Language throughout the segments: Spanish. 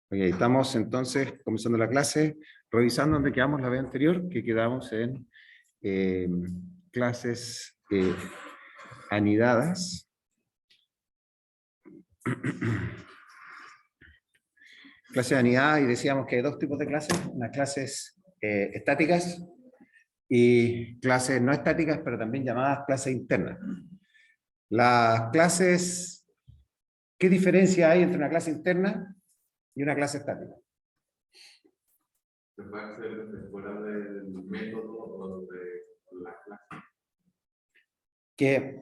Ok, estamos entonces comenzando la clase, revisando donde quedamos la vez anterior, que quedamos en clases anidadas. Clases anidadas, y decíamos que hay dos tipos de clases, unas clases estáticas y clases no estáticas, pero también llamadas clases internas. Las clases, ¿qué diferencia hay entre una clase interna y una clase estática? ¿Se puede hacer desde fuera del método o de la clase? Que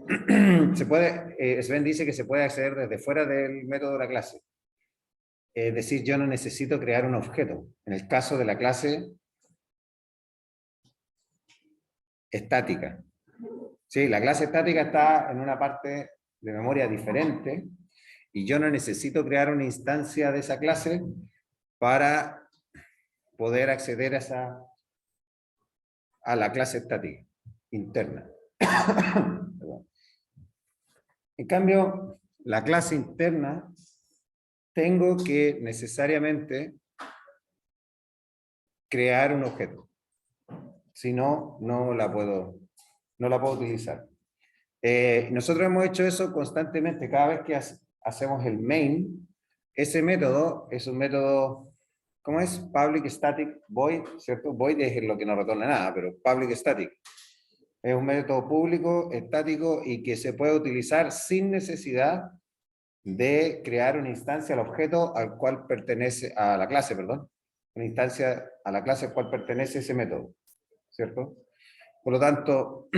se puede, Sven dice que se puede acceder desde fuera del método de la clase. Es decir, yo no necesito crear un objeto. En el caso de la clase estática. Sí, la clase estática está en una parte de memoria diferente y yo no necesito crear una instancia de esa clase para poder acceder a la clase estática interna. En cambio, la clase interna tengo que necesariamente crear un objeto. Si no, no la puedo utilizar. Nosotros hemos hecho eso constantemente. Cada vez que hacemos el main, ese método es un método, ¿cómo es? Public Static Void, ¿cierto? Void es lo que no retorna nada, pero Public Static. Es un método público, estático, y que se puede utilizar sin necesidad de crear una instancia al objeto al cual pertenece, a la clase, perdón, una instancia a la clase al cual pertenece ese método, ¿cierto? Por lo tanto,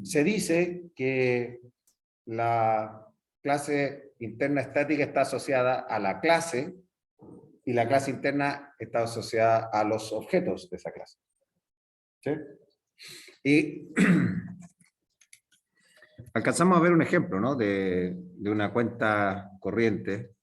se dice que la clase interna estática está asociada a la clase y la clase interna está asociada a los objetos de esa clase. ¿Sí? Y alcanzamos a ver un ejemplo, ¿no? de una cuenta corriente.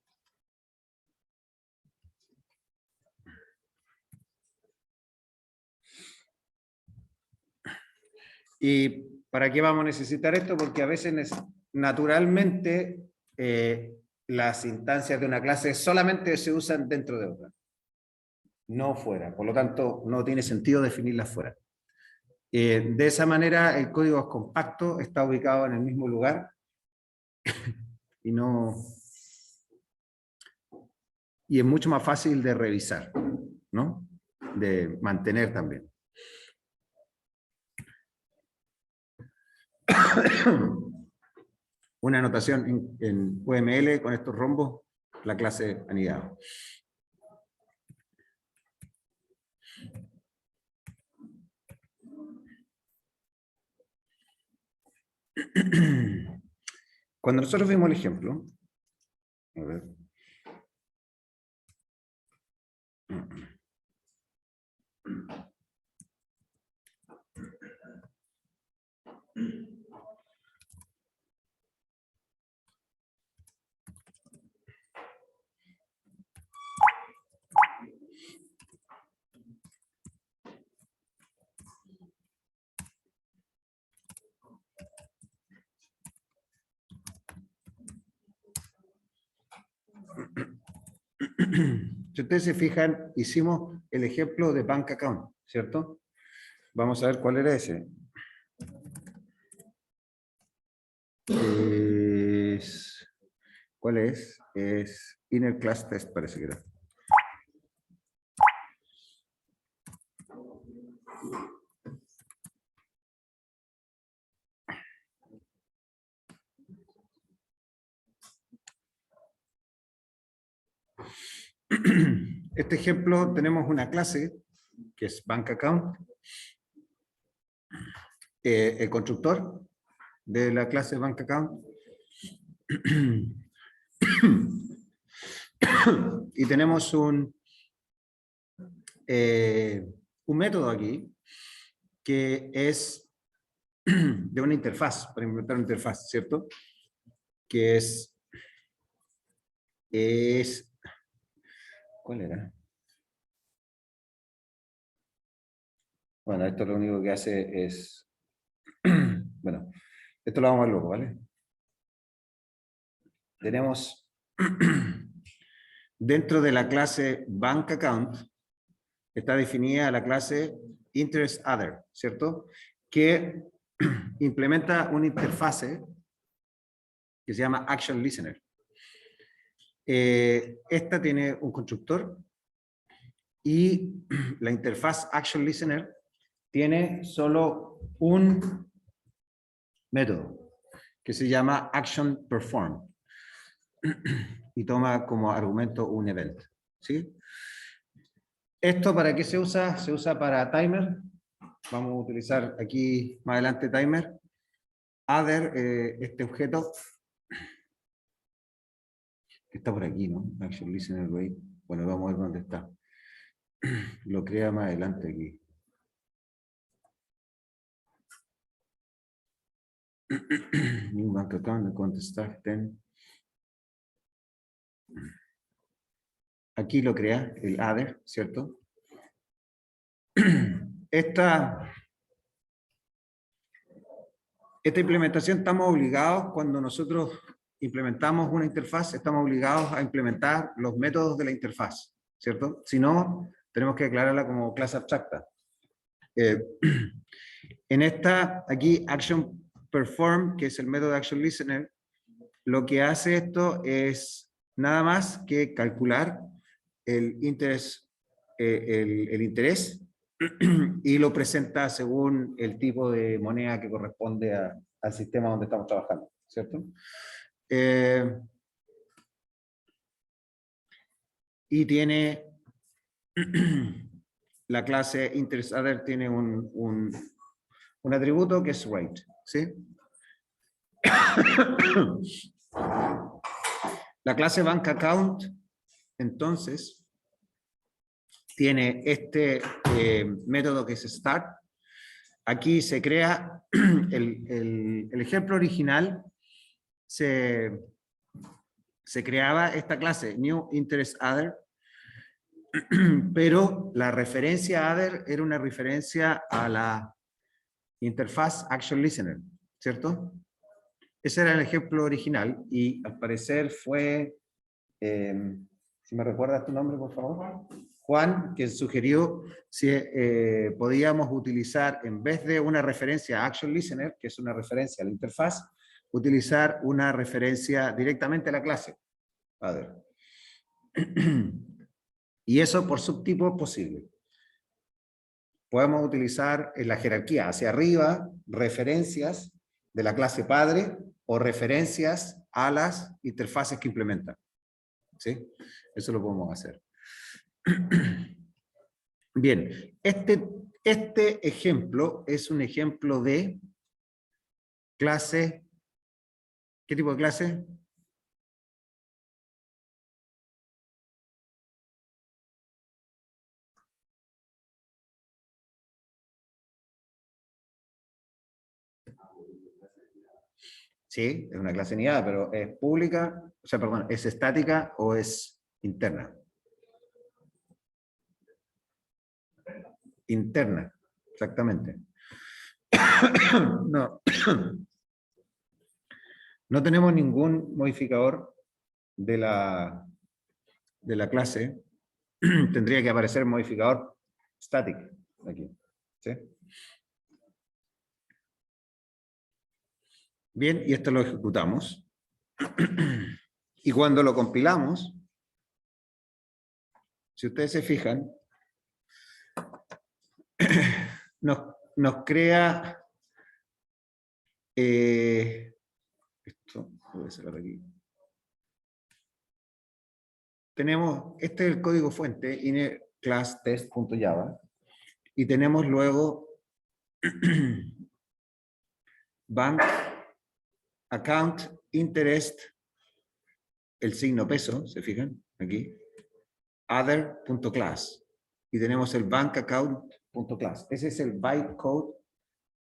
¿Y para qué vamos a necesitar esto? Porque a veces naturalmente las instancias de una clase solamente se usan dentro de otra, no fuera. Por lo tanto, no tiene sentido definirlas fuera. De esa manera, el código es compacto, está ubicado en el mismo lugar y es mucho más fácil de revisar, ¿no? De mantener también. Una anotación en UML con estos rombos, la clase anidado. Cuando nosotros vimos el ejemplo, a ver. Si ustedes se fijan, hicimos el ejemplo de bank account, ¿cierto? Vamos a ver cuál era ese. ¿Cuál es? Es inner class test, parece que era. Este ejemplo tenemos una clase que es bank account. El constructor de la clase bank account. Y tenemos un método aquí que es de una interfaz, para implementar una interfaz, ¿cierto? Que es ¿cuál era? Bueno, esto lo único que hace es bueno, esto lo vamos a ver luego, ¿vale? Tenemos dentro de la clase bank account está definida la clase interest other, ¿cierto? Que implementa una interfase que se llama action listener. Esta tiene un constructor y la interfaz action listener tiene solo un método que se llama action perform y toma como argumento un event, ¿sí? ¿Esto para qué se usa? Se usa para timer. Vamos a utilizar aquí más adelante timer. Other, este objeto que está por aquí, ¿no? Action listener wait. Bueno, vamos a ver dónde está. Lo crea más adelante aquí. New bank account, contestar, ten. Aquí lo crea el other, ¿cierto? Esta implementación estamos obligados, cuando nosotros implementamos una interfaz, estamos obligados a implementar los métodos de la interfaz, ¿cierto? Si no, tenemos que declararla como clase abstracta. En esta, aquí, action perform, que es el método de action listener, lo que hace esto es nada más que calcular el interés y lo presenta según el tipo de moneda que corresponde al sistema donde estamos trabajando, ¿cierto? Y tiene la clase InterestOther tiene un atributo que es rate, ¿sí? La clase bank account, entonces, tiene este método que es start. Aquí se crea el ejemplo original, se creaba esta clase, new interest other, pero la referencia other era una referencia a la interfaz action listener, ¿cierto? Ese era el ejemplo original y al parecer fue, si me recuerdas tu nombre, por favor. Juan, que sugirió si podíamos utilizar, en vez de una referencia a Action Listener, que es una referencia a la interfaz, utilizar una referencia directamente a la clase. A ver. Y eso por subtipo es posible. Podemos utilizar en la jerarquía hacia arriba referencias de la clase padre o referencias a las interfaces que implementan. ¿Sí? Eso lo podemos hacer. Bien, este ejemplo es un ejemplo de clase. ¿Qué tipo de clase? Sí, es una clase unidad, pero es pública, o sea, perdón, ¿es estática o es interna? Interna, exactamente. No. No tenemos ningún modificador de la clase. Tendría que aparecer modificador static aquí. ¿Sí? Bien, y esto lo ejecutamos. Y cuando lo compilamos, si ustedes se fijan, nos crea esto, voy a sacar aquí. Tenemos, este es el código fuente, innerClassTest.java, y tenemos luego bank account interest, el signo peso, ¿se fijan? Aquí, other.class, y tenemos el bank account.class. Ese es el bytecode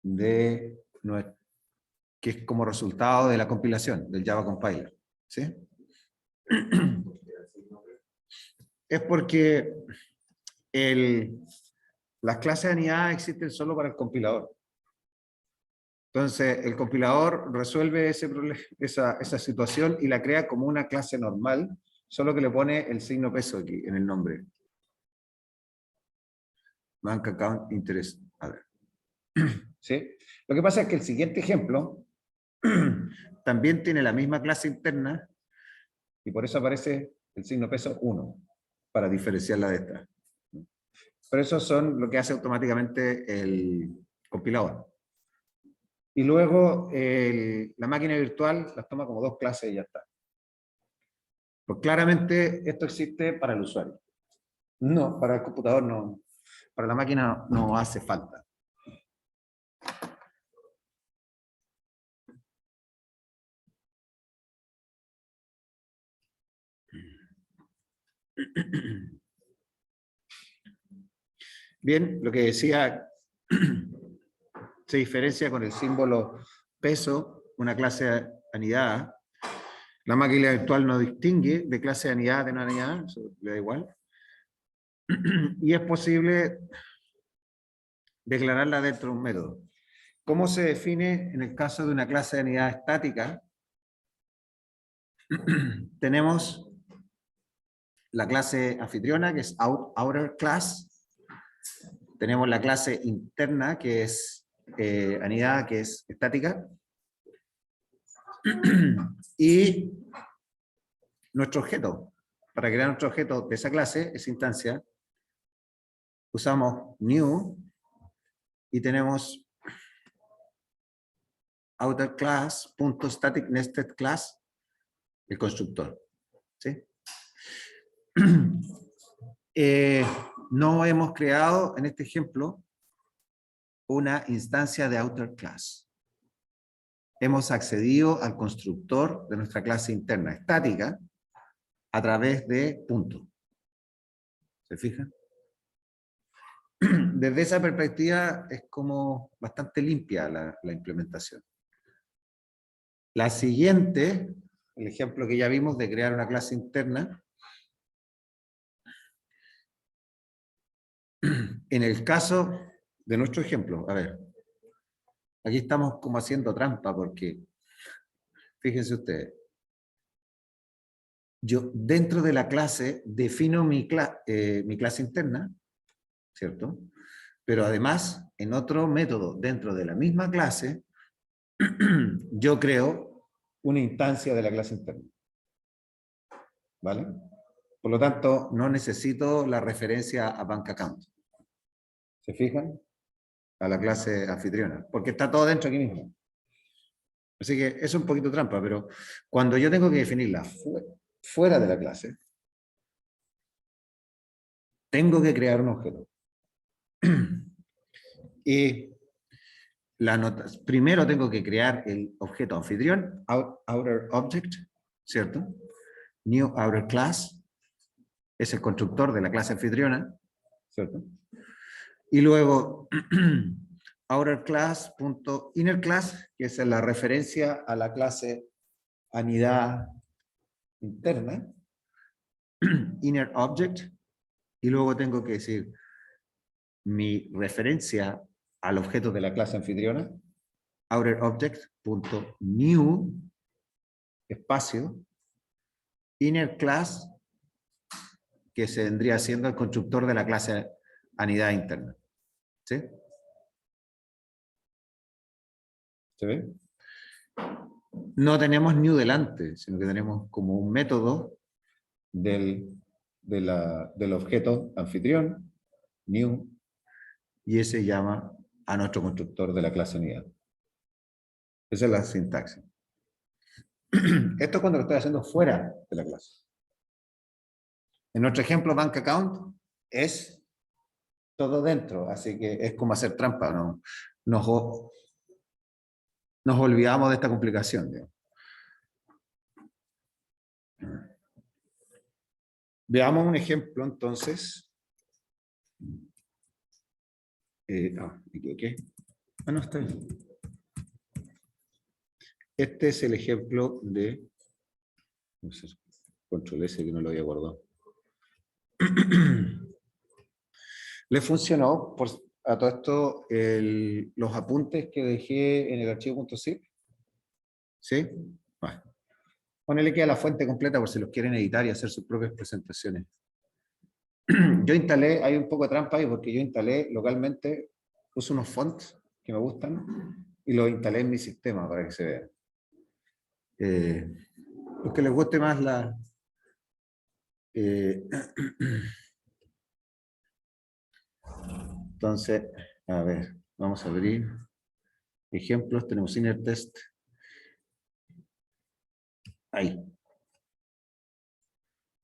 de nuestro, que es como resultado de la compilación del Java Compiler. ¿Sí? Es porque las clases anidadas existen solo para el compilador. Entonces, el compilador resuelve esa situación y la crea como una clase normal solo que le pone el signo peso aquí en el nombre. Bank account interest. A ver. ¿Sí? Lo que pasa es que el siguiente ejemplo también tiene la misma clase interna y por eso aparece el signo peso 1, para diferenciarla de esta. Pero eso son lo que hace automáticamente el compilador. Y luego la máquina virtual las toma como dos clases y ya está. Pues claramente esto existe para el usuario. No, para el computador no. Para la máquina no hace falta. Bien, lo que decía se diferencia con el símbolo peso, una clase anidada. La máquina virtual no distingue de clase anidada de no anidada, eso le da igual. Y es posible declararla dentro de un método. ¿Cómo se define en el caso de una clase de anidada estática? Tenemos la clase anfitriona, que es outer class. Tenemos la clase interna, que es anidada, que es estática. Y nuestro objeto. Para crear nuestro objeto de esa clase, esa instancia, usamos new y tenemos outer class, .static nested class, el constructor. ¿Sí? No hemos creado, en este ejemplo, una instancia de outer class. Hemos accedido al constructor de nuestra clase interna estática a través de punto. ¿Se fijan? Desde esa perspectiva es como bastante limpia la implementación. La siguiente, el ejemplo que ya vimos de crear una clase interna, en el caso de nuestro ejemplo, a ver, aquí estamos como haciendo trampa porque, fíjense ustedes, yo dentro de la clase defino mi clase interna, ¿cierto? Pero además, en otro método dentro de la misma clase, yo creo una instancia de la clase interna. ¿Vale? Por lo tanto, no necesito la referencia a bank account. ¿Se fijan? A la clase anfitriona, porque está todo dentro aquí mismo. Así que es un poquito trampa, pero cuando yo tengo que definirla fuera de la clase, tengo que crear un objeto. Y primero tengo que crear el objeto anfitrión, outer object, ¿cierto? New outer class, es el constructor de la clase anfitriona, ¿cierto? Y luego outer class.inner class, que es la referencia a la clase anidad interna, inner object, y luego tengo que decir mi referencia al objeto de la clase anfitriona, outer object.new, espacio, inner class, que se vendría siendo el constructor de la clase anidad interna. ¿Sí? ¿Se ve? No tenemos new delante, sino que tenemos como un método del objeto anfitrión, new, y ese llama a nuestro constructor de la clase unidad. Esa es la sintaxis. Esto es cuando lo estoy haciendo fuera de la clase. En nuestro ejemplo, bank account es todo dentro, así que es como hacer trampa, ¿no? Nos olvidamos de esta complicación, digamos. Veamos un ejemplo, entonces. Me equivoqué. No, está bien. Este es el ejemplo de... No sé, control S que no lo había guardado. Le funcionó a todo esto los apuntes que dejé en el archivo .zip. ¿Sí? Bueno. Ponele que a la fuente completa por si los quieren editar y hacer sus propias presentaciones. Yo instalé, hay un poco de trampa ahí porque yo instalé localmente, puse unos fonts que me gustan y los instalé en mi sistema para que se vean. Los que les guste más la... entonces, a ver, vamos a abrir ejemplos, tenemos inner test. Ahí.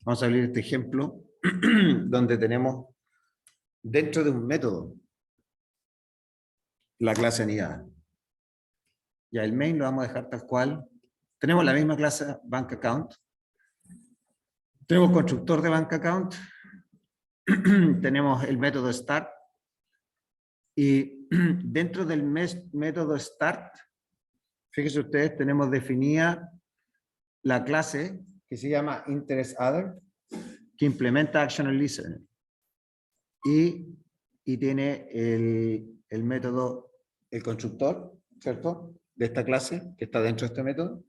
Vamos a abrir este ejemplo donde tenemos dentro de un método la clase anidada. Ya el main lo vamos a dejar tal cual. Tenemos la misma clase bank account. Tenemos constructor de bank account. Tenemos el método start. Y dentro del método start, fíjense ustedes, tenemos definida la clase que se llama InterestsOther, que implementa Actional Listener. Y tiene el método, el constructor, ¿cierto? De esta clase, que está dentro de este método.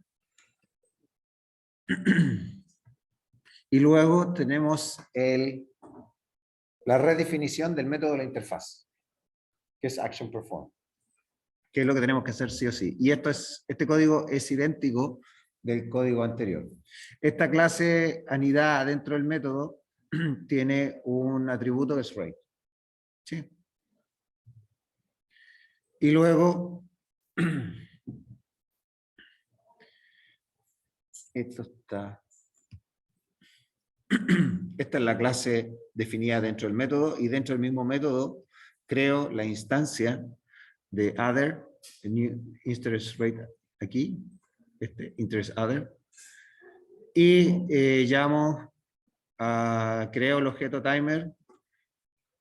Y luego tenemos la redefinición del método de la interfaz, que es ActionPerform, que es lo que tenemos que hacer sí o sí. Y este código es idéntico del código anterior. Esta clase anidada dentro del método tiene un atributo que es rate. ¿Sí? Y luego, esta es la clase definida dentro del método, y dentro del mismo método creo la instancia de other, interest rate aquí, interest other, y creo el objeto timer,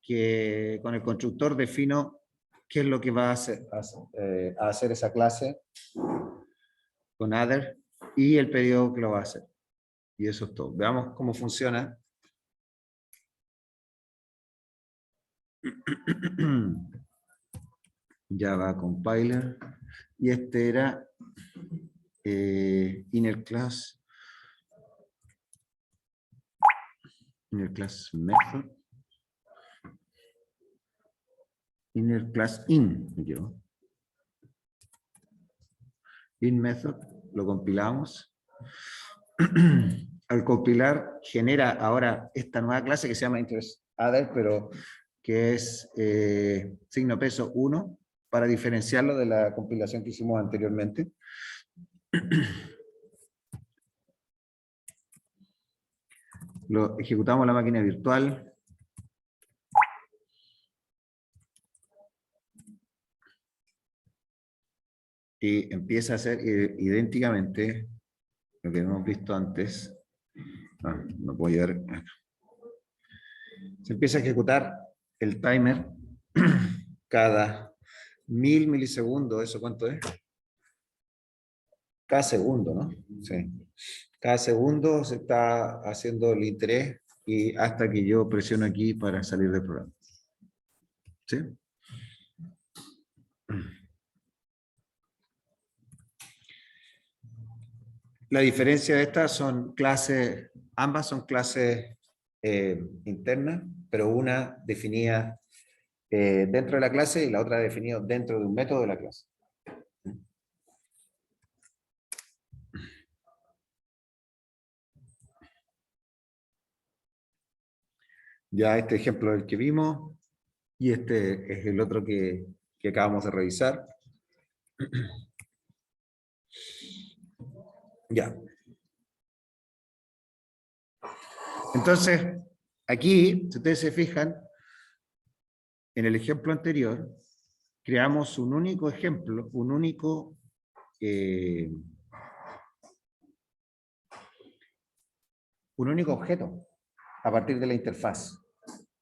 que con el constructor defino qué es lo que va a hacer esa clase con other y el periodo que lo va a hacer. Y eso es todo. Veamos cómo funciona. Java compiler. Y este era inner class method. Inner class in. In method. Lo compilamos. Al compilar genera ahora esta nueva clase que se llama InterestsOther, pero que es signo peso 1 para diferenciarlo de la compilación que hicimos anteriormente. Lo ejecutamos en la máquina virtual. Y empieza a hacer idénticamente lo que hemos visto antes. No puedo llegar. Se empieza a ejecutar el timer cada 1000 milisegundos. ¿Eso cuánto es? Cada segundo, ¿no? Sí. Cada segundo se está haciendo el interés y hasta que yo presiono aquí para salir del programa. ¿Sí? La diferencia de estas son clases, ambas son clases internas, pero una definida dentro de la clase y la otra definida dentro de un método de la clase. Ya este ejemplo es el que vimos y este es el otro que acabamos de revisar. Ya. Entonces, aquí, si ustedes se fijan, en el ejemplo anterior, creamos un único ejemplo, un único objeto a partir de la interfaz,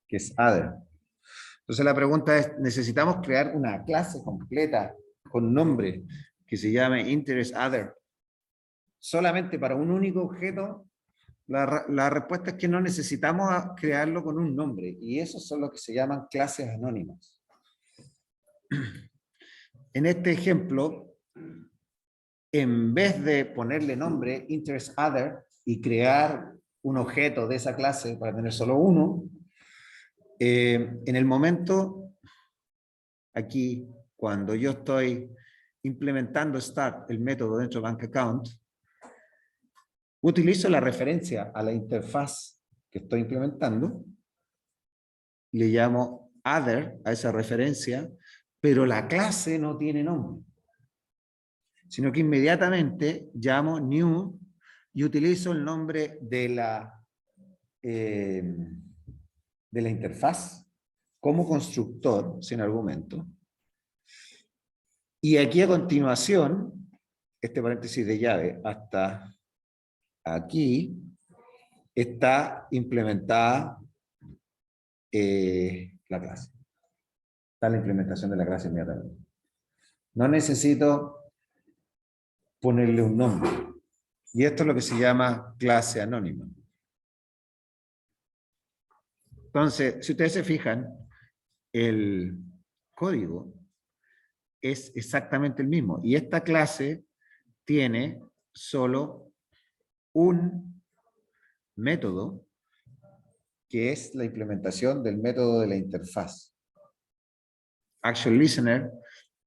que es other. Entonces la pregunta es, ¿necesitamos crear una clase completa con nombre que se llame InterestsOther solamente para un único objeto? La respuesta es que no necesitamos crearlo con un nombre, y esos son los que se llaman clases anónimas. En este ejemplo, en vez de ponerle nombre InterestsOther y crear un objeto de esa clase para tener solo uno, en el momento, aquí, cuando yo estoy implementando start, el método dentro de bank account, utilizo la referencia a la interfaz que estoy implementando, le llamo other a esa referencia, pero la clase no tiene nombre, sino que inmediatamente llamo new y utilizo el nombre de la interfaz como constructor sin argumento. Y aquí a continuación, este paréntesis de llave hasta aquí, está implementada la clase. Está la implementación de la clase inmediatamente. No necesito ponerle un nombre. Y esto es lo que se llama clase anónima. Entonces, si ustedes se fijan, el código es exactamente el mismo. Y esta clase tiene solo un método que es la implementación del método de la interfaz. Action Listener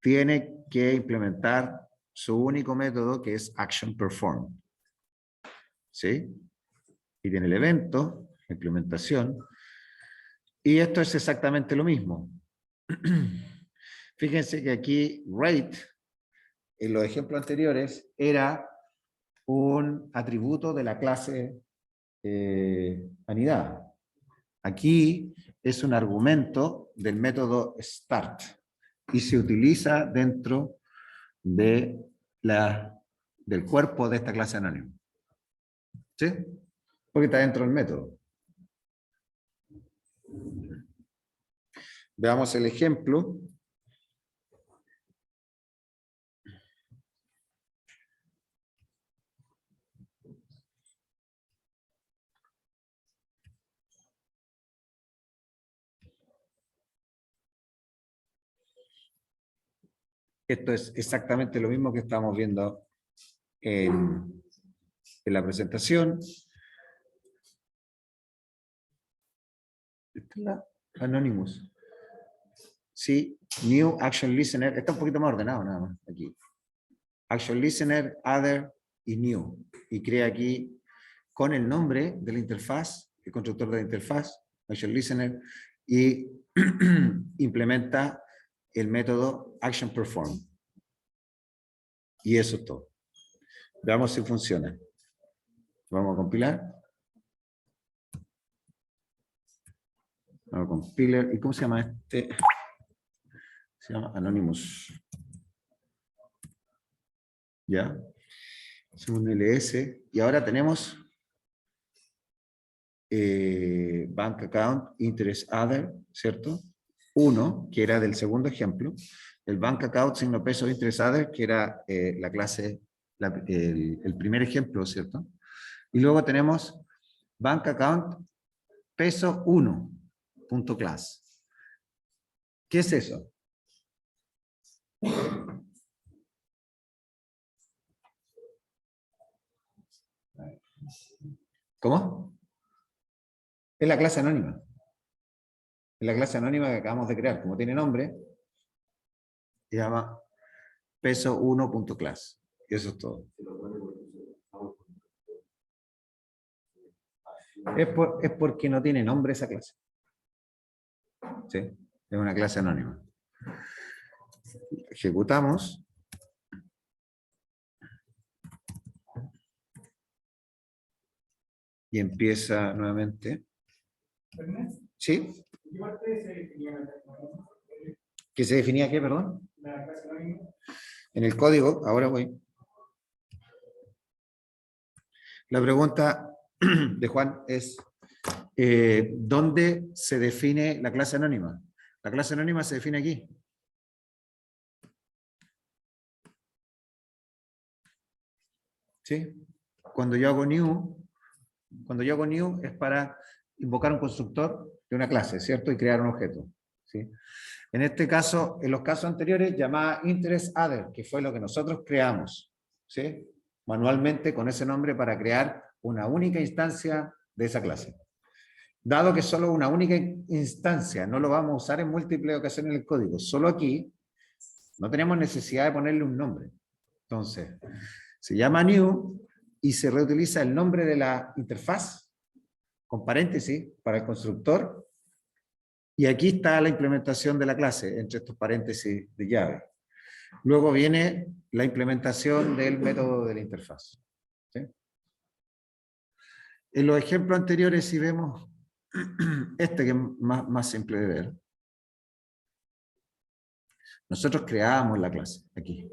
tiene que implementar su único método que es Action Perform. ¿Sí? Y tiene el evento, la implementación. Y esto es exactamente lo mismo. Fíjense que aquí rate, en los ejemplos anteriores, era un atributo de la clase anidad. Aquí es un argumento del método start y se utiliza dentro de del cuerpo de esta clase anónima. ¿Sí? Porque está dentro del método. Veamos el ejemplo. Esto es exactamente lo mismo que estamos viendo en la presentación. Esta es la Anonymous. Sí, New Action Listener. Está un poquito más ordenado nada más aquí. Action Listener, Other y New. Y crea aquí con el nombre de la interfaz, el constructor de la interfaz, Action Listener, y implementa el método Action Perform. Y eso es todo. Veamos si funciona. Vamos a compilar. Vamos a compilar. ¿Y cómo se llama este? Se llama Anonymous. ¿Ya? Es un LS. Y ahora tenemos Bank Account, Interest Other, ¿cierto? 1, que era del segundo ejemplo. El Bank Account, signo peso, Interest Other, que era la clase, el primer ejemplo, ¿cierto? Y luego tenemos Bank Account, peso 1, punto class. ¿Qué es eso? ¿Cómo? Es la clase anónima. Es la clase anónima que acabamos de crear. Como tiene nombre, se llama peso 1.class. Y eso es todo. Es porque no tiene nombre esa clase. ¿Sí? Es una clase anónima. Ejecutamos. Y empieza nuevamente. ¿Sí? ¿Qué se definía qué, perdón? En el código, ahora voy. La pregunta de Juan es, ¿dónde se define la clase anónima? La clase anónima se define aquí. ¿Sí? Cuando yo hago new es para invocar un constructor de una clase, ¿cierto? Y crear un objeto. ¿Sí? En este caso, en los casos anteriores, llamaba InterestsOther, que fue lo que nosotros creamos. ¿sí? Manualmente con ese nombre para crear una única instancia de esa clase. Dado que solo una única instancia, no lo vamos a usar en múltiples ocasiones en el código, solo aquí no tenemos necesidad de ponerle un nombre. Entonces, se llama new y se reutiliza el nombre de la interfaz con paréntesis para el constructor. Y aquí está la implementación de la clase entre estos paréntesis de llave. Luego viene la implementación del método de la interfaz. ¿Sí? En los ejemplos anteriores, si vemos este que es más simple de ver, nosotros creábamos la clase aquí.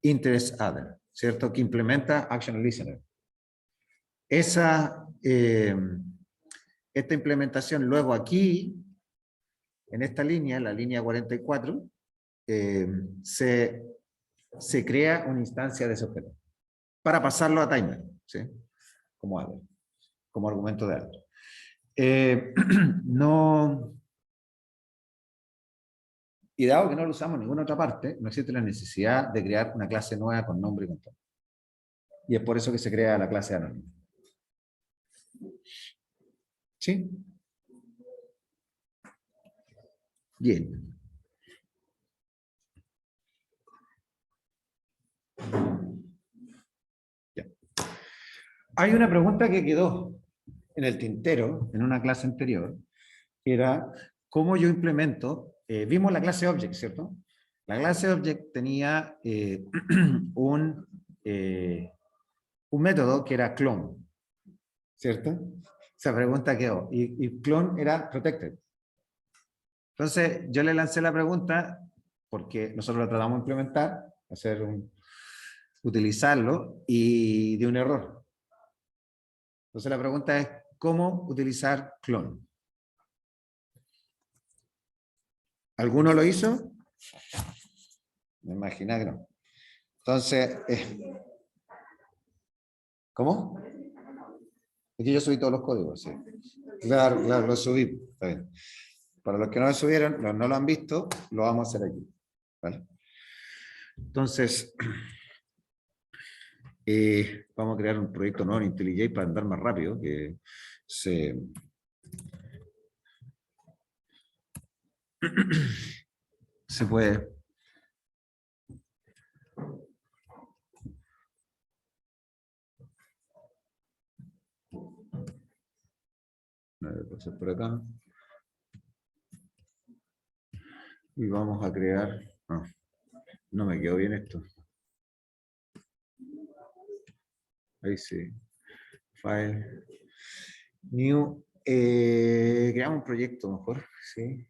Interest Other, ¿cierto? Que implementa Action Listener. Esta implementación luego aquí, en esta línea, la línea 44, se crea una instancia de ese objeto para pasarlo a timer, ¿sí? Como other, como argumento de other. No, y dado que no lo usamos en ninguna otra parte, no existe la necesidad de crear una clase nueva con nombre y control. Y es por eso que se crea la clase anónima. ¿Sí? Bien. Ya. Hay una pregunta que quedó en el tintero, en una clase anterior, que era cómo yo implemento, vimos la clase Object, ¿cierto? La clase Object tenía un método que era clone, ¿cierto? Esa pregunta quedó. Y clone era protected. Entonces, yo le lancé la pregunta, porque nosotros lo tratamos de implementar, utilizarlo, y dio un error. Entonces, la pregunta es, ¿cómo utilizar clone? ¿Alguno lo hizo? Me imagino que no. Entonces, ¿cómo? Aquí yo subí todos los códigos, sí. Claro, los subí. Está bien. Para los que no lo subieron, no lo han visto, lo vamos a hacer aquí. ¿Vale? Entonces, vamos a crear un proyecto nuevo en IntelliJ para andar más rápido, que se puede. A ver, pasar por acá. Y vamos a crear. No me quedó bien esto. Ahí sí. File. New. Creamos un proyecto mejor. Sí.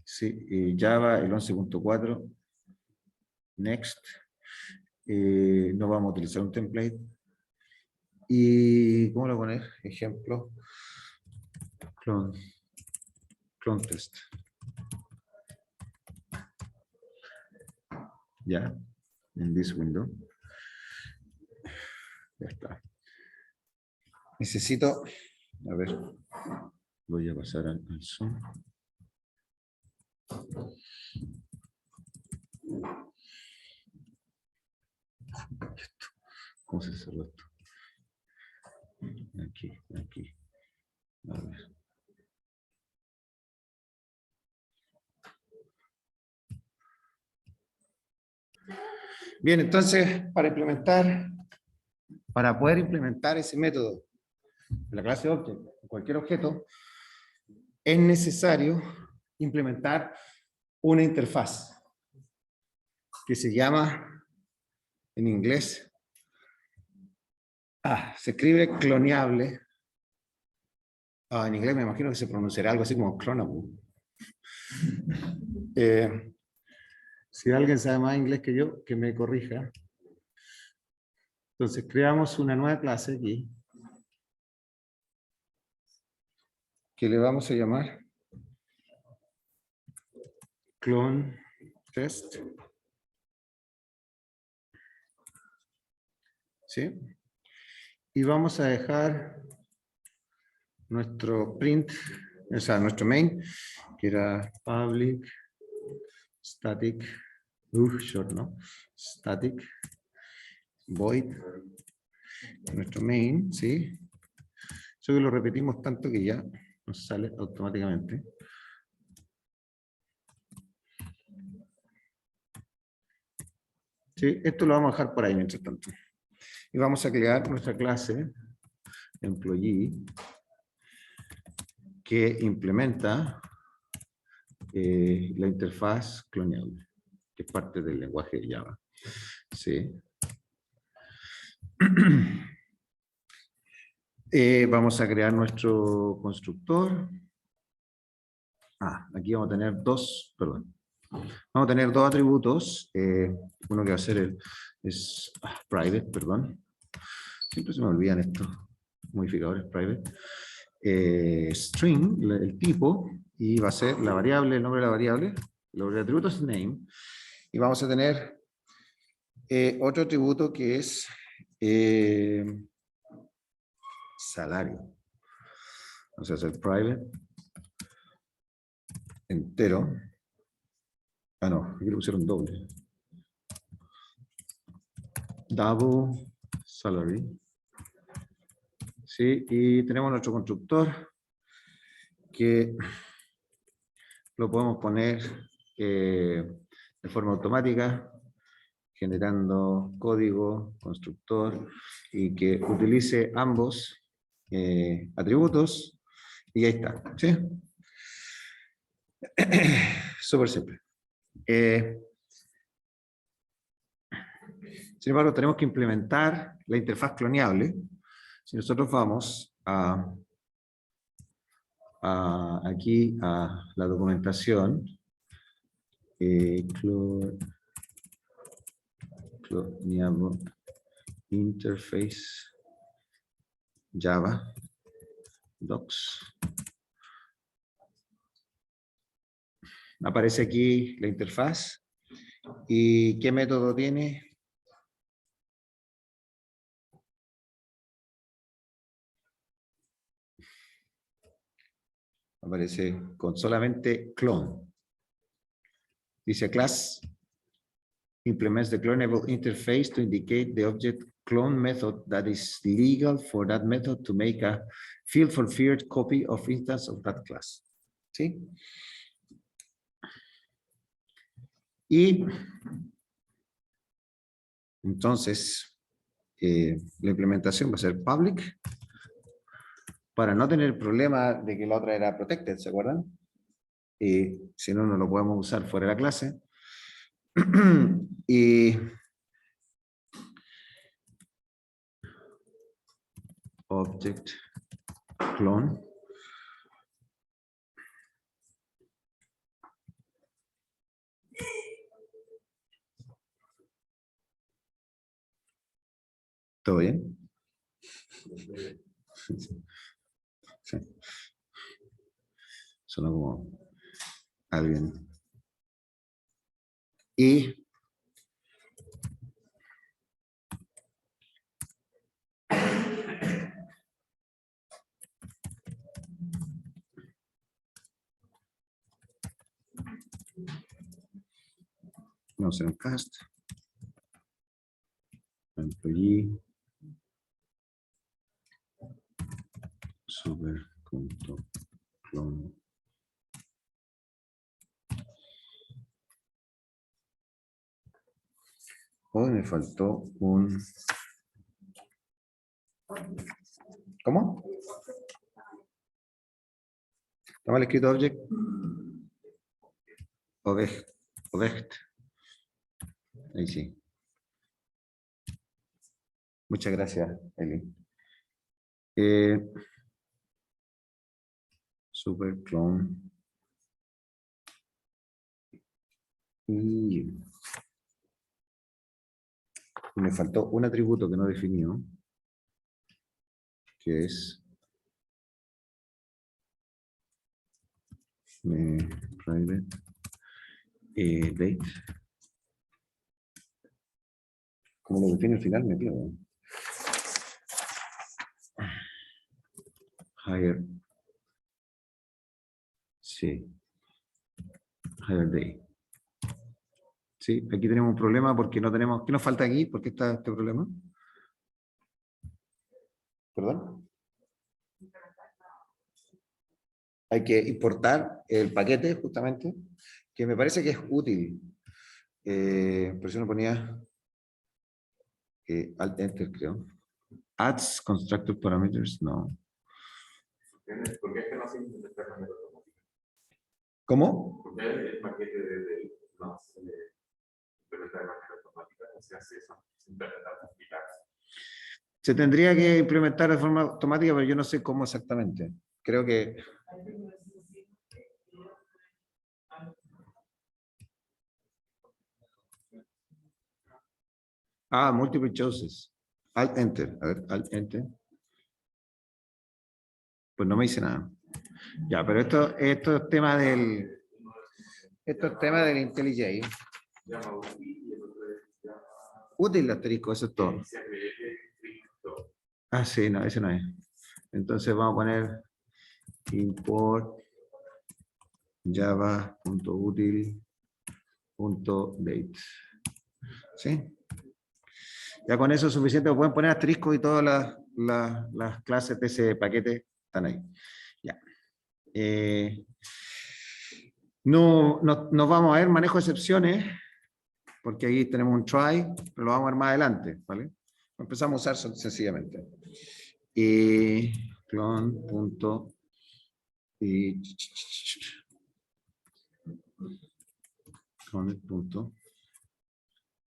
Sí. Java, el 11.4. Next. No vamos a utilizar un template. ¿Y cómo lo poner? Ejemplo. Clone test. Ya. En this window. Ya está. Necesito, a ver, voy a pasar al Zoom. ¿Cómo se cerró esto? Aquí. A ver. Bien, entonces, para poder implementar ese método en la clase Object, en cualquier objeto, es necesario implementar una interfaz que se llama, en inglés, se escribe cloneable. En inglés me imagino que se pronunciará algo así como clonable. Si alguien sabe más inglés que yo, que me corrija. Entonces creamos una nueva clase aquí, que le vamos a llamar clone test. ¿Sí? Y vamos a dejar nuestro print, o sea, nuestro main, que era public static Short, ¿no? Static. Void. Nuestro main, ¿sí? Eso que lo repetimos tanto que ya nos sale automáticamente. Sí, esto lo vamos a dejar por ahí mientras tanto. Y vamos a crear nuestra clase employee que implementa la interfaz cloneable, que es parte del lenguaje de Java. Sí. Vamos a crear nuestro constructor. Aquí vamos a tener dos, perdón. Vamos a tener dos atributos. Uno que va a ser private, perdón. Siempre se me olvidan estos modificadores private. String, el tipo, y va a ser la variable, el nombre de la variable. El atributo es name. Y vamos a tener otro atributo que es salario. Vamos a hacer private entero. No, aquí le pusieron doble. Double salary. Sí, y tenemos nuestro constructor que lo podemos poner de forma automática, generando código, constructor, y que utilice ambos atributos, y ahí está, ¿sí? Súper simple. Sin embargo, tenemos que implementar la interfaz cloneable. Si nosotros vamos aquí a la documentación, cloneable interface Java docs. Aparece aquí la interfaz. ¿Y qué método tiene? Aparece con solamente clone. Dice class implements the cloneable interface to indicate the object clone method that is legal for that method to make a field for feared copy of instance of that class. ¿Sí? Y entonces la implementación va a ser public para no tener problema de que la otra era protected, ¿se acuerdan? Y si no, no lo podemos usar fuera de la clase. Y object clone. ¿Todo bien? Sí. Solo como alguien. Y vamos a hacer un cast. Employee. Super.clone. Hoy me faltó un... ¿Cómo? ¿Está mal escrito object? Object. Ahí sí. Muchas gracias, Eli. Super clone. Y me faltó un atributo que no definió, que es private date. Como lo define al final, me pierdo. Higher. Sí. Higher day. Sí, aquí tenemos un problema porque no tenemos... ¿Qué nos falta aquí? ¿Por qué está este problema? ¿Perdón? Hay que importar el paquete, justamente, que me parece que es útil. Por eso no ponía Alt Enter, creo. Adds Constructor Parameters, no. ¿Por qué es que no se implementa de manera automática? ¿Cómo? ¿Por qué el paquete de no se implementa de manera automática? No se hace eso, simplemente aplicar. Se tendría que implementar de forma automática, pero yo no sé cómo exactamente. Creo que... Multiple choices. Alt Enter. A ver, Alt Enter. Pues no me dice nada. Ya, pero esto es tema del... Esto es tema del IntelliJ. Llama útil y el otro llama... Útil asterisco, eso es todo. Sí, no, ese no es. Entonces vamos a poner import java.util.date. ¿Sí? Ya con eso es suficiente. Pueden poner asterisco y todas las clases de ese paquete están ahí. Ya. No vamos a ver manejo de excepciones, porque ahí tenemos un try, pero lo vamos a ver más adelante, ¿vale? Empezamos a usar sencillamente. Clone punto y clone punto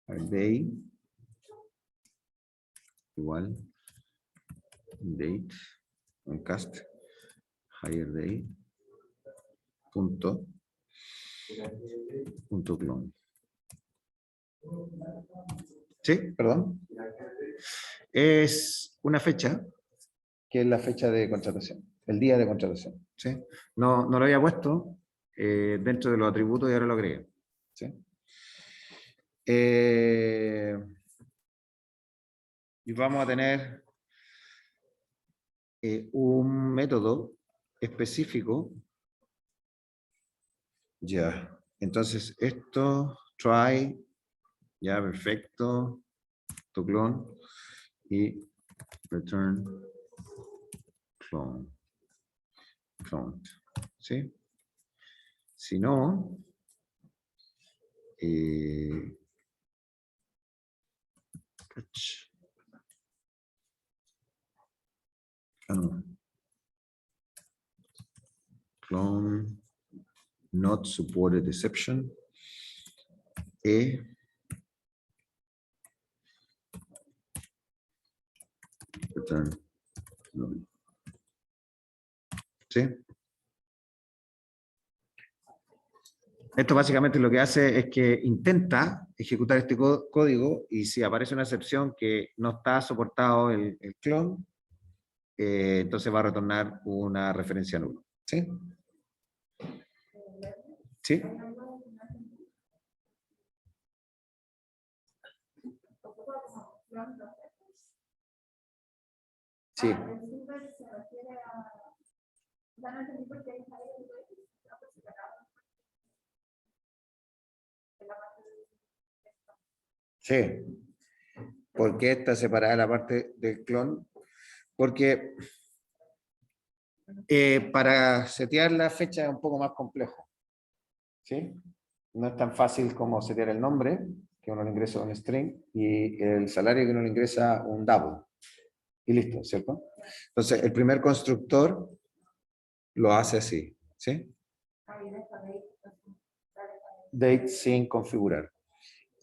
day igual date un cast higher day punto clone. Sí, perdón. Es una fecha, que es la fecha de contratación, el día de contratación. ¿Sí? No lo había puesto dentro de los atributos y ahora lo agregué. ¿Sí? Y vamos a tener un método específico. Ya, entonces esto, try, ya, perfecto, tu clone y return clone. ¿Sí? Si no, clone not supported exception return clone. ¿Sí? Esto básicamente lo que hace es que intenta ejecutar este código y si aparece una excepción que no está soportado el clone, entonces va a retornar una referencia nula. ¿Sí? ¿Sí? Sí. Sí. ¿Por qué está separada la parte del clon? Porque para setear la fecha es un poco más complejo. ¿Sí? No es tan fácil como setear el nombre, que uno le ingresa un string, y el salario que uno le ingresa un double. Y listo, ¿cierto? Entonces, el primer constructor lo hace así. ¿Sí? Date sin configurar.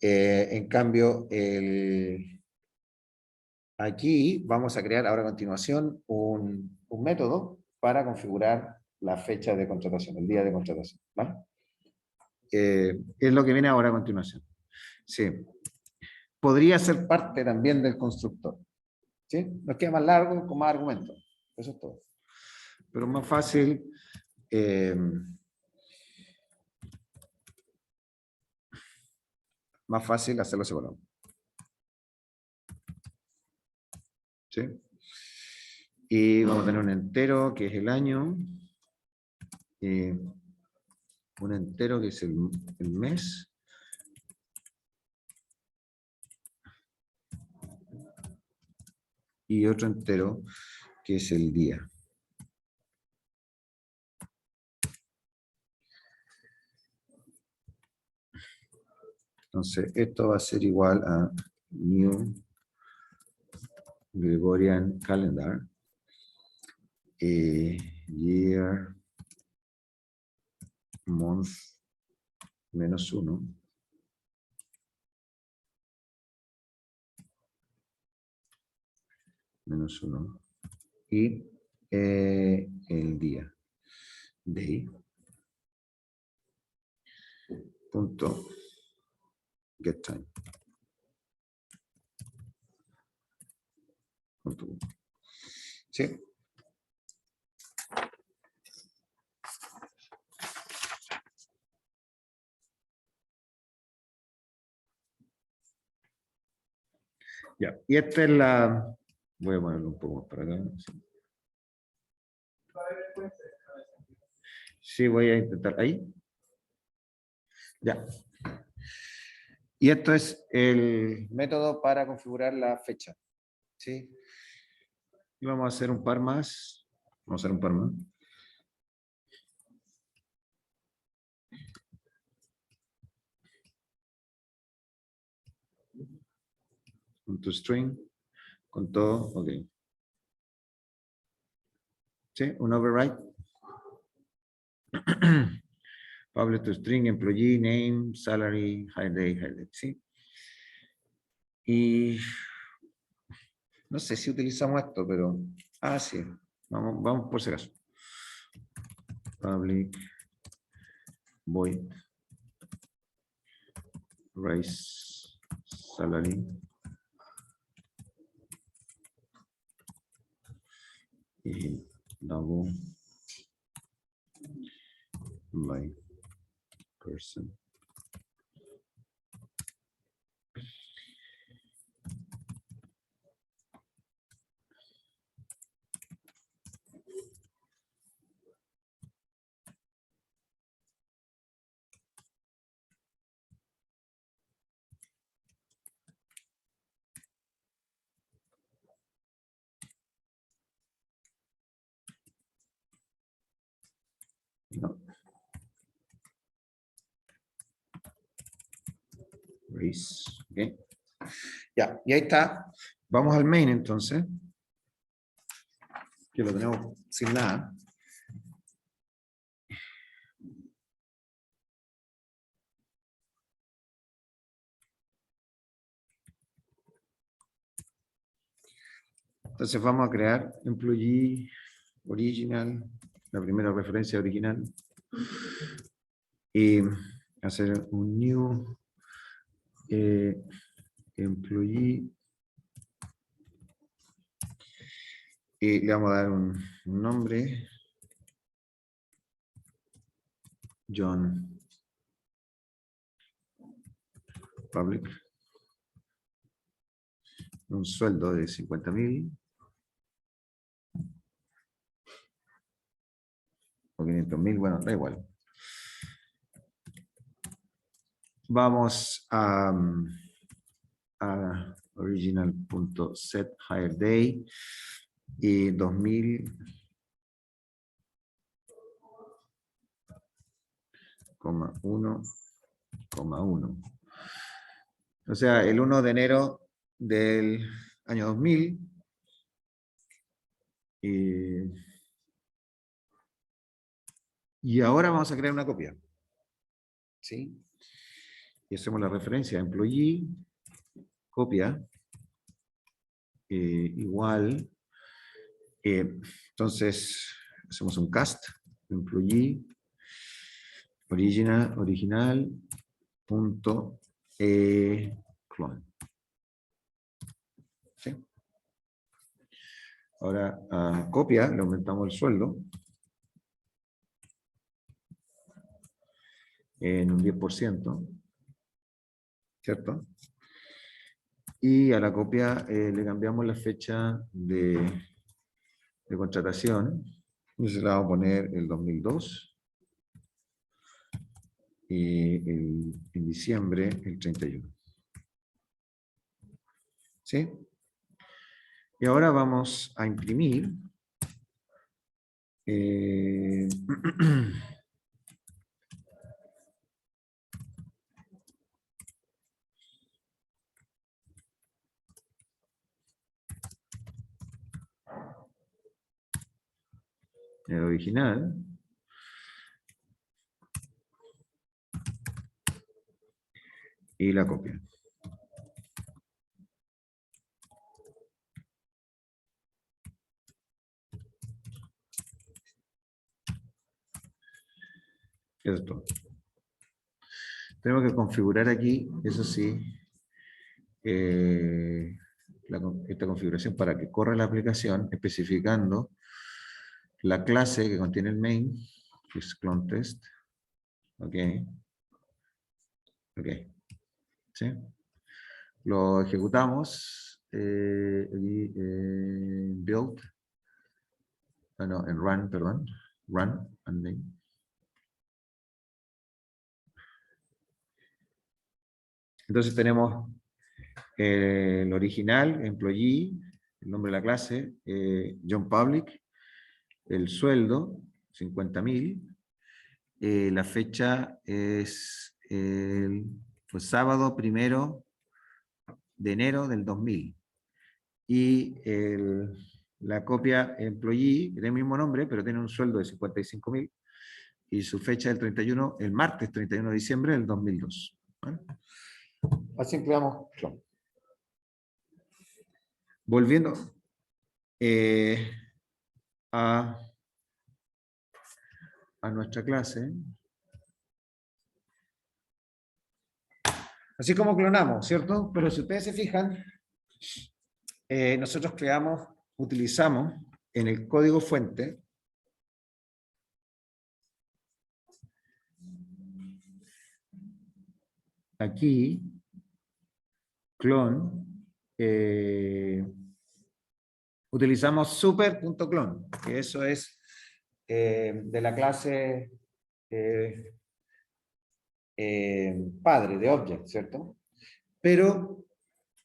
En cambio, aquí vamos a crear ahora a continuación un método para configurar la fecha de contratación, el día de contratación. ¿Vale? Es lo que viene ahora a continuación. Sí. Podría ser parte también del constructor. ¿Sí? Nos queda más largo con más argumentos. Eso es todo. Pero es más fácil. Más fácil hacerlo separado. ¿Sí? Y vamos a tener un entero que es el año. Un entero que es el mes. y otro entero que es el día. Entonces, esto va a ser igual a New Gregorian Calendar, year, month, -1, -1, y el día, day, punto, get time. ¿Sí? Ya, y esta es la... Voy a ponerlo un poco más para acá. Sí, voy a intentar. ¿Ahí? Ya. Y esto es el método para configurar la fecha. ¿Sí? Y vamos a hacer un par más. Vamos a hacer un par más. Con tu string, con todo, ok. ¿Sí? Un override. Public to string, employee, name, salary, hire day, ¿sí? Y no sé si utilizamos esto, pero... Ah, sí. Vamos por si acaso. Public void raise salary y double by person. No. Raise, ok. Ya, y ahí está. Vamos al main entonces. Que lo tenemos sin nada. Entonces vamos a crear employee original, la primera referencia original, y hacer un new employee, y le vamos a dar un nombre, John Public, un sueldo de 50.000 o 500.000, bueno, da igual. Vamos a original.setHireDay y 2000,1,1. O sea, el 1 de enero del año 2000. Y ahora vamos a crear una copia. ¿Sí? Y hacemos la referencia a employee, copia, igual. Entonces, hacemos un cast, employee, original, punto, clone. ¿Sí? Ahora, a copia, le aumentamos el sueldo en un 10%, ¿cierto? Y a la copia le cambiamos la fecha de contratación. Y se la vamos a poner el 2002. Y en diciembre el 31. ¿Sí? Y ahora vamos a imprimir. El original. Y la copia. Eso es todo. Tenemos que configurar aquí, eso sí, esta configuración para que corra la aplicación, especificando la clase que contiene el main, que es clone test. Ok. Ok. ¿Sí? Lo ejecutamos. Build. No, en run, perdón. Run and then. Entonces tenemos el original, employee, el nombre de la clase, John Public, el sueldo, 50.000. La fecha es fue sábado 1 de enero del 2000. Y la copia employee, tiene el mismo nombre, pero tiene un sueldo de 55.000. Y su fecha es el martes 31 de diciembre del 2002. ¿Vale? Así empleamos clone. Volviendo a nuestra clase. Así como clonamos, ¿cierto? Pero si ustedes se fijan, nosotros utilizamos en el código fuente aquí clone, utilizamos super.clone, que eso es de la clase padre de object, ¿cierto? Pero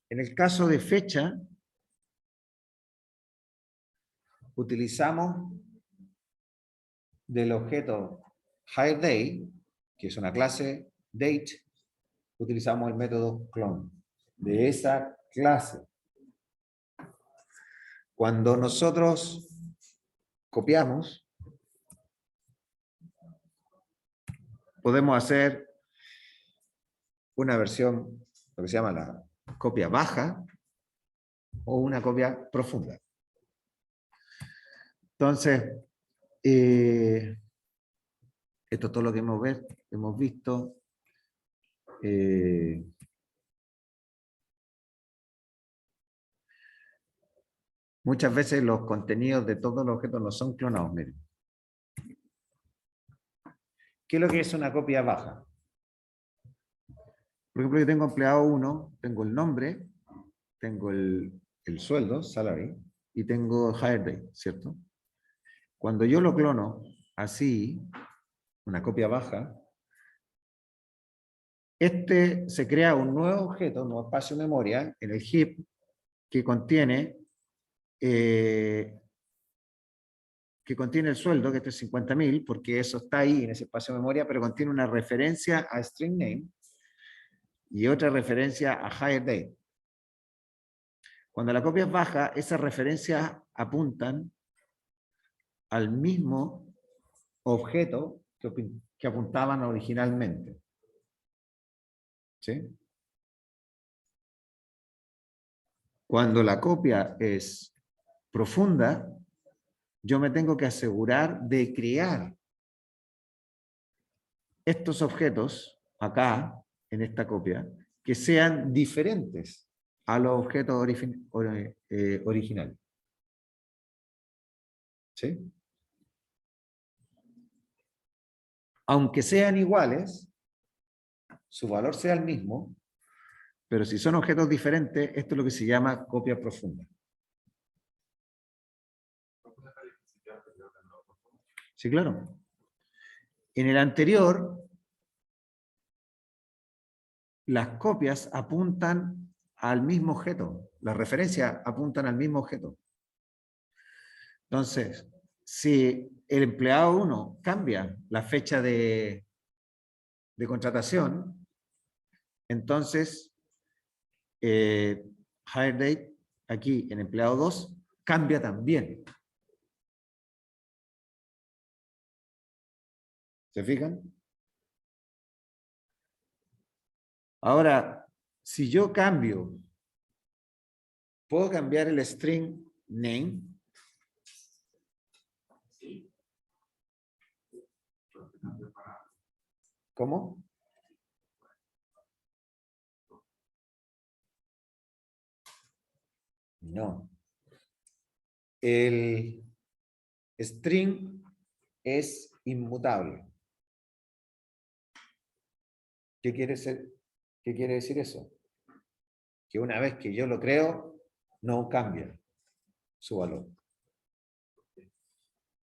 en el caso de fecha, utilizamos del objeto hireDate, que es una clase date, utilizamos el método clone de esa clase. Cuando nosotros copiamos, podemos hacer una versión, lo que se llama la copia baja, o una copia profunda. Entonces, esto es todo lo que hemos visto. Muchas veces los contenidos de todos los objetos no son clonados. Miren. ¿Qué es lo que es una copia baja? Por ejemplo, yo tengo empleado 1, tengo el nombre, tengo el sueldo, salary, y tengo hire date, ¿cierto? Cuando yo lo clono así, una copia baja, se crea un nuevo objeto, un nuevo espacio de memoria en el heap que contiene el sueldo, que este es 50.000, porque eso está ahí en ese espacio de memoria, pero contiene una referencia a string name y otra referencia a hire date. Cuando la copia es baja, esas referencias apuntan al mismo objeto que apuntaban originalmente. ¿Sí? Cuando la copia es profunda, yo me tengo que asegurar de crear estos objetos acá, en esta copia, que sean diferentes a los objetos originales. ¿Sí? Aunque sean iguales, su valor sea el mismo, pero si son objetos diferentes, esto es lo que se llama copia profunda. Sí, claro. En el anterior, las copias apuntan al mismo objeto. Las referencias apuntan al mismo objeto. Entonces, si el empleado 1 cambia la fecha de contratación, entonces hire date aquí en empleado 2 cambia también. ¿Se fijan? Ahora, si yo cambio, ¿puedo cambiar el string name? ¿Cómo? No. El string es inmutable. ¿Qué quiere decir eso? Que una vez que yo lo creo, no cambia su valor.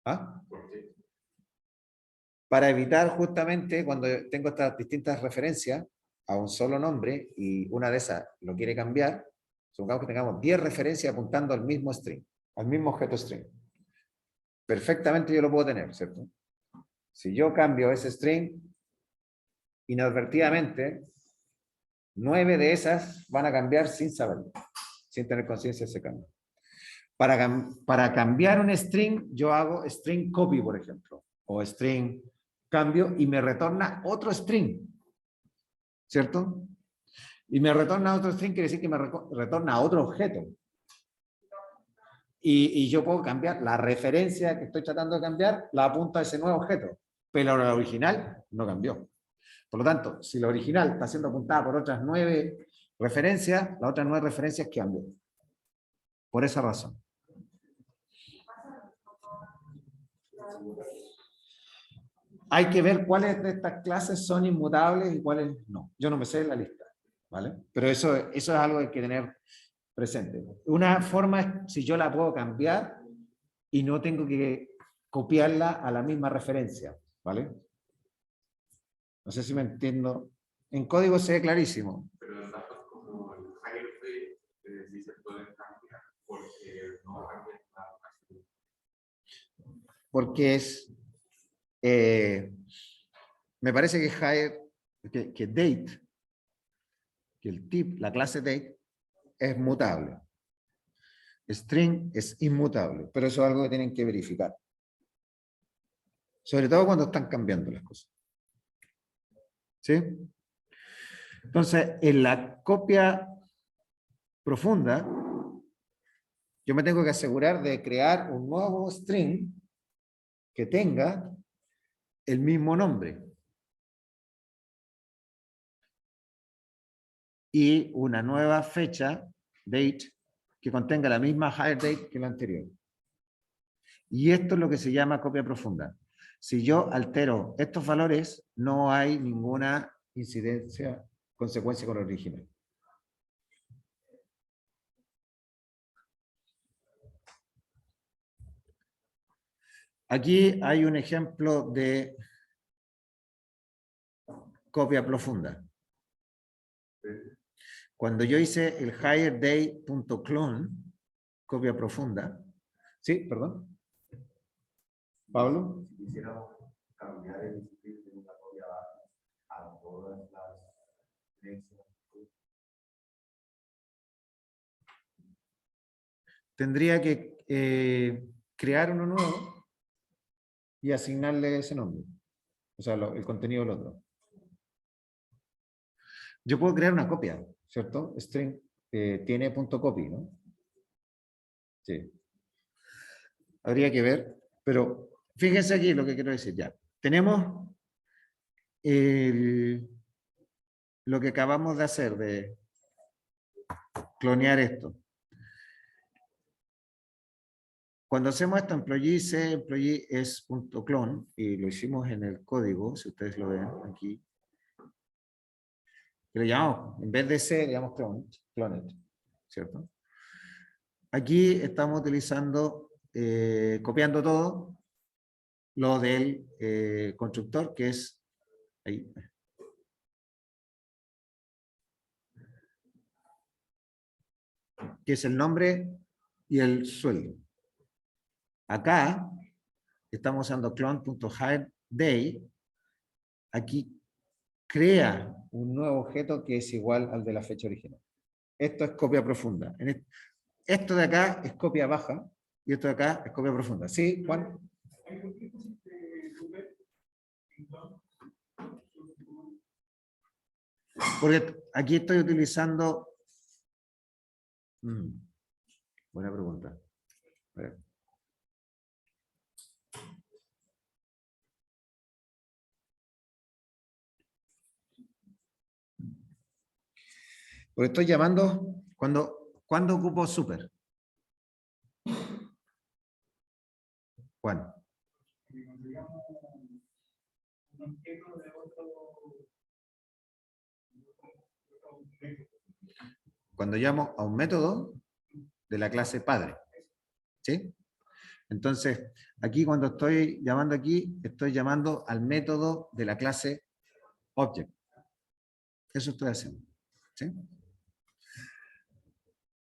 ¿Ah? Para evitar justamente cuando tengo estas distintas referencias a un solo nombre y una de esas lo quiere cambiar, supongamos que tengamos 10 referencias apuntando al mismo string, al mismo objeto string. Perfectamente yo lo puedo tener, ¿cierto? Si yo cambio ese string, inadvertidamente, 9 de esas van a cambiar sin saberlo, sin tener conciencia de ese cambio. Para cambiar un string, yo hago string copy, por ejemplo, o string cambio y me retorna otro string, ¿cierto? Y me retorna otro string quiere decir que me retorna otro objeto. Y yo puedo cambiar la referencia que estoy tratando de cambiar, la apunto a ese nuevo objeto, pero la original no cambió. Por lo tanto, si la original está siendo apuntada por otras 9 referencias, las otras 9 referencias cambian. Por esa razón. Hay que ver cuáles de estas clases son inmutables y cuáles no. Yo no me sé la lista, ¿vale? Pero eso es algo que hay que tener presente. Una forma es si yo la puedo cambiar y no tengo que copiarla a la misma referencia, ¿vale? No sé si me entiendo. En código se ve clarísimo. Pero en datos como el higher date, sí se pueden cambiar, porque no cambia la ocasión. Porque es, me parece que higher, que date, que el tip, la clase date, es mutable. String es inmutable, pero eso es algo que tienen que verificar. Sobre todo cuando están cambiando las cosas. ¿Sí? Entonces, en la copia profunda, yo me tengo que asegurar de crear un nuevo string que tenga el mismo nombre. Y una nueva fecha, date, que contenga la misma hire date que la anterior. Y esto es lo que se llama copia profunda. Si yo altero estos valores, no hay ninguna incidencia, consecuencia con el original. Aquí hay un ejemplo de copia profunda. Cuando yo hice el hireday.clone, copia profunda, ¿sí? Perdón. Pablo. Si quisiéramos cambiar el script de una copia a todas las referencias, Tendría que crear uno nuevo y asignarle ese nombre. O sea, el contenido del otro. Yo puedo crear una copia, ¿cierto? String tiene .copy, ¿no? Sí. Habría que ver, pero fíjense aquí lo que quiero decir ya. Tenemos lo que acabamos de hacer, de clonear esto. Cuando hacemos esto, employee es .clone, y lo hicimos en el código, si ustedes lo ven aquí. Que le llamamos, en vez de C, le llamamos cloned, ¿cierto? Aquí estamos utilizando, copiando todo, lo del constructor, que es ahí. que es el nombre y el sueldo. Acá estamos usando clone.hireDay. Aquí crea un nuevo objeto que es igual al de la fecha original. Esto es copia profunda. Esto de acá es copia baja y esto de acá es copia profunda. ¿Sí, Juan? Porque aquí estoy utilizando... buena pregunta. A ver. Porque estoy llamando cuando ocupo super. Juan. Cuando llamo a un método de la clase padre. ¿Sí? Entonces, aquí cuando estoy llamando aquí, estoy llamando al método de la clase object. Eso estoy haciendo. ¿Sí?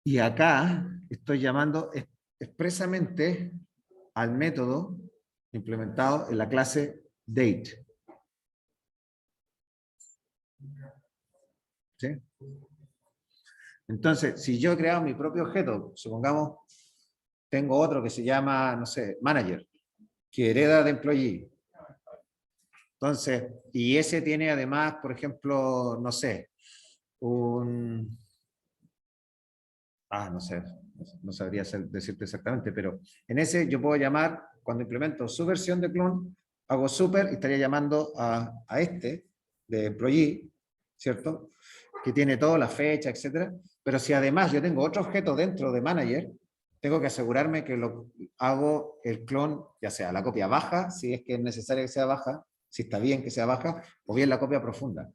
Y acá estoy llamando expresamente al método implementado en la clase date. ¿Sí? Entonces, si yo he creado mi propio objeto, supongamos, tengo otro que se llama, no sé, manager, que hereda de employee. Entonces, y ese tiene además, por ejemplo, no sé, no sé, no sabría decirte exactamente, pero en ese yo puedo llamar, cuando implemento su versión de clone, hago super y estaría llamando a este de employee, ¿cierto? Que tiene toda la fecha, etcétera. Pero si además yo tengo otro objeto dentro de manager, tengo que asegurarme que hago el clon, ya sea la copia baja, si es que es necesario que sea baja, si está bien que sea baja, o bien la copia profunda.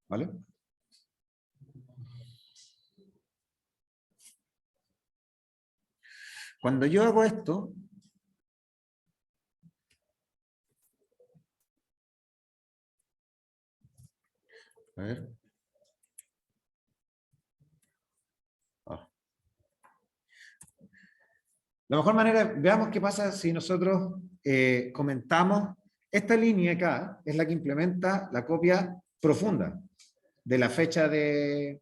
¿Vale? Cuando yo hago esto, a ver. La mejor manera, veamos qué pasa si nosotros comentamos, esta línea acá es la que implementa la copia profunda de la fecha de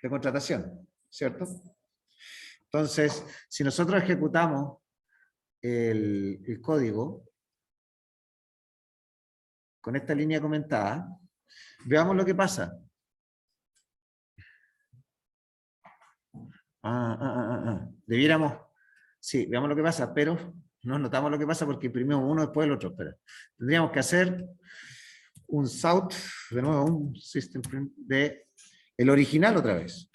contratación, ¿cierto? Entonces, si nosotros ejecutamos el código con esta línea comentada, veamos lo que pasa. Debiéramos, sí, veamos lo que pasa, pero no notamos lo que pasa porque imprimimos uno después del otro. Espera. Tendríamos que hacer un south, de nuevo, un system print de el original otra vez.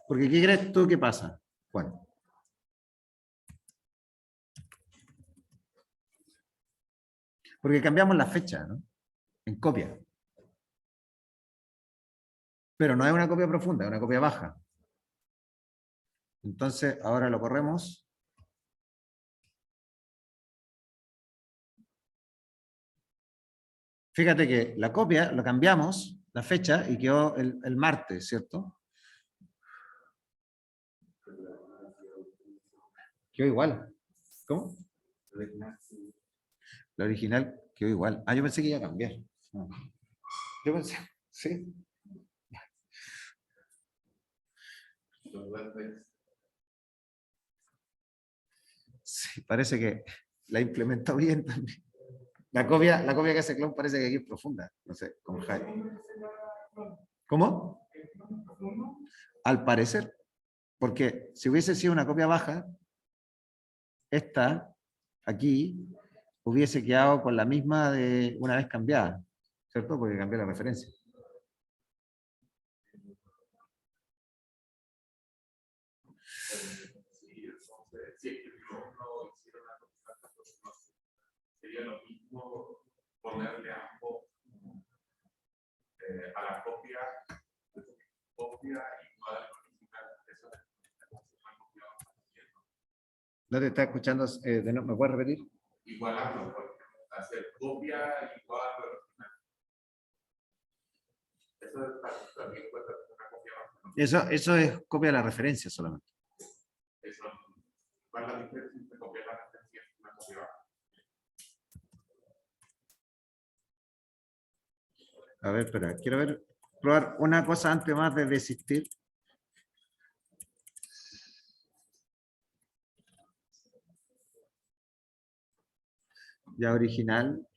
Porque ¿qué crees tú que pasa, Juan? Porque cambiamos la fecha, ¿no? En copia. Pero no es una copia profunda, es una copia baja. Entonces, ahora lo corremos. Fíjate que la copia, lo cambiamos, la fecha, y quedó el martes, ¿cierto? Quedó igual. ¿Cómo? La original quedó igual. Yo pensé que iba a cambiar. Yo pensé, sí. Sí, parece que la implementó bien también. La copia que hace clone parece que aquí es profunda. No sé, con Jai. ¿Cómo? Al parecer. Porque si hubiese sido una copia baja, esta, aquí, hubiese quedado con la misma de una vez cambiada. ¿Cierto? Porque cambió la referencia. Sería lo mismo ponerle ambos a la copia igual ¿No te está escuchando? ¿Me puedes repetir? igualando, por ejemplo, hacer copia igual Eso también cuenta como una copia base, ¿no? Eso es copia de la referencia solamente. Eso, ¿cuál es la diferencia entre copiar la referencia y una copia base? A ver, espera, quiero probar una cosa antes más de desistir. Ya original.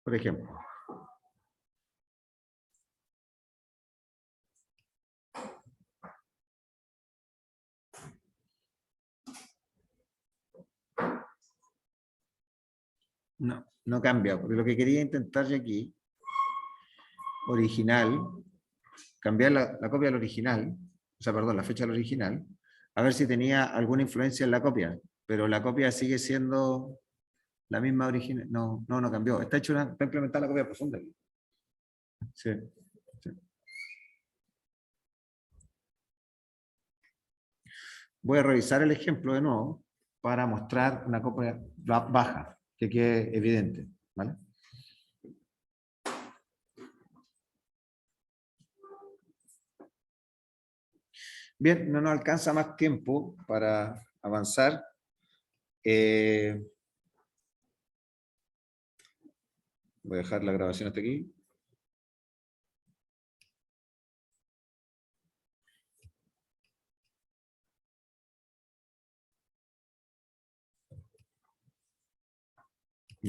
Por ejemplo. No, no cambia, porque lo que quería intentar yo aquí, original, cambiar la copia del original, o sea, perdón, la fecha del original, a ver si tenía alguna influencia en la copia, pero la copia sigue siendo la misma original. No, no, no cambió. Está implementada la copia profunda aquí. Sí, sí. Voy a revisar el ejemplo de nuevo para mostrar una copia baja, que quede evidente, ¿vale? Bien, no nos alcanza más tiempo para avanzar. Voy a dejar la grabación hasta aquí.